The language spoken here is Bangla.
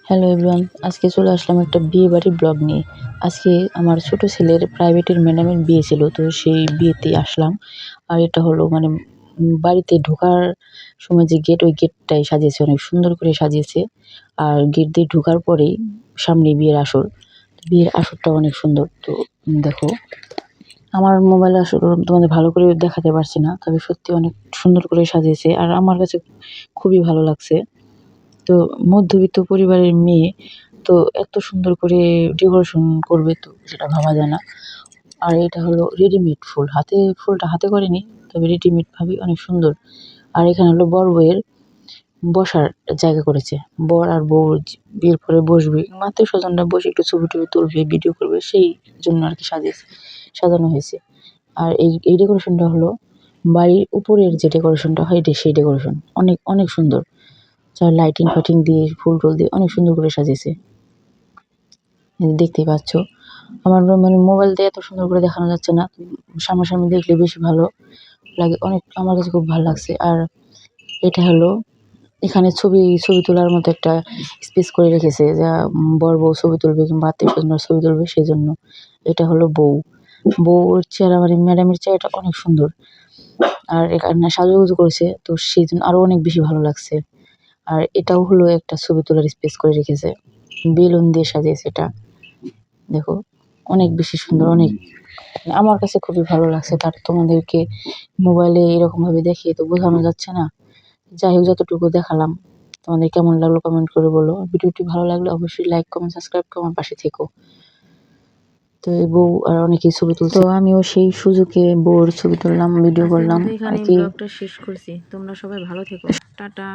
হ্যালো এভরিওয়ান, আজকে চলে আসলাম একটা বিয়ে বাড়ির ব্লগ নিয়ে। আজকে আমার ছোট ছেলের প্রাইভেটের ম্যাডামের বিয়ে ছিল, তো সেই বিয়েতেই আসলাম। আর এটা হলো মানে বাড়িতে ঢোকার সময় যে গেট, ওই গেটটাই সাজিয়েছে, অনেক সুন্দর করে সাজিয়েছে। আর গেট দিয়ে ঢোকার পরেই সামনে বিয়ের আসর। বিয়ের আসরটা অনেক সুন্দর। তো দেখো, আমার মোবাইলে আসলে তোমাদের ভালো করে দেখাতে পারছি না, তবে সত্যি অনেক সুন্দর করে সাজিয়েছে আর আমার কাছে খুবই ভালো লাগছে। তো মধ্যবিত্ত পরিবারের মেয়ে, তো এত সুন্দর করে ডেকোরেশন করবে, তো সেটা ভাবা যায় না। আর এটা হলো রেডিমেড ফুল, ফুলটা হাতে করেনি, তবে রেডিমেড ভাবে অনেক সুন্দর। আর এখানে হলো বর বউয়ের বসার জায়গা করেছে। বর আর বউ বিয়ের পরে বসবে, আত্মীয় স্বজনরা বসে একটু ছবি টবি তুলবে, ভিডিও করবে, সেই জন্য আর কি সাজানো হয়েছে। আর এই ডেকোরেশনটা হলো বাড়ির উপরের যে ডেকোরেশনটা হয়, সেই ডেকোরেশন অনেক অনেক সুন্দর। লাইটিং ফাইটিং দিয়ে, ফুল টুল দিয়ে অনেক সুন্দর করে সাজিয়েছে, দেখতেই পাচ্ছ। আমার মানে মোবাইল দিয়ে এত সুন্দর করে দেখানো যাচ্ছে না, সামনাসামনি দেখলে বেশি ভালো লাগে, অনেক আমার কাছে খুব ভালো লাগছে। আর এটা হলো এখানে ছবি ছবি তোলার মতো একটা স্পেস করে রেখেছে, যা বর বউ ছবি তুলবে কিংবা আত্মীয় স্বজনরা ছবি তুলবে, সেই জন্য। এটা হলো বউর চেহারা, মানে ম্যাডামের চেহারাটা অনেক সুন্দর। আর এখানে সাজুগুজু করেছে, তো সেই জন্য আরো অনেক বেশি ভালো লাগছে। আর এটাও হলো একটা ছবি তোলার স্পেস করে রেখেছে, বেলুন দিয়ে সাজিয়েছে এটা। দেখো, অনেক বেশি সুন্দর, অনেক আমার কাছে খুবই ভালো লাগছে। তার তোমাদেরকে মোবাইলে এরকমভাবে দেখিয়ে তো বোঝানো যাচ্ছে না। যাই হোক, যতটুকু দেখালাম, তোমাদের কেমন লাগলো কমেন্ট করে বলো। ভিডিওটি ভালো লাগলে অবশ্যই লাইক, কমেন্ট, সাবস্ক্রাইব করে আমার পাশে থেকো। তো এই বউ আর অনেকেই ছবি তুলছে, তো আমিও সেই সুযোগে বউর ছবি তুললাম, ভিডিও করলাম আর এখানে কি। ব্লগটা শেষ করছি। তোমরা সবাই ভালো থেকো, টাটা।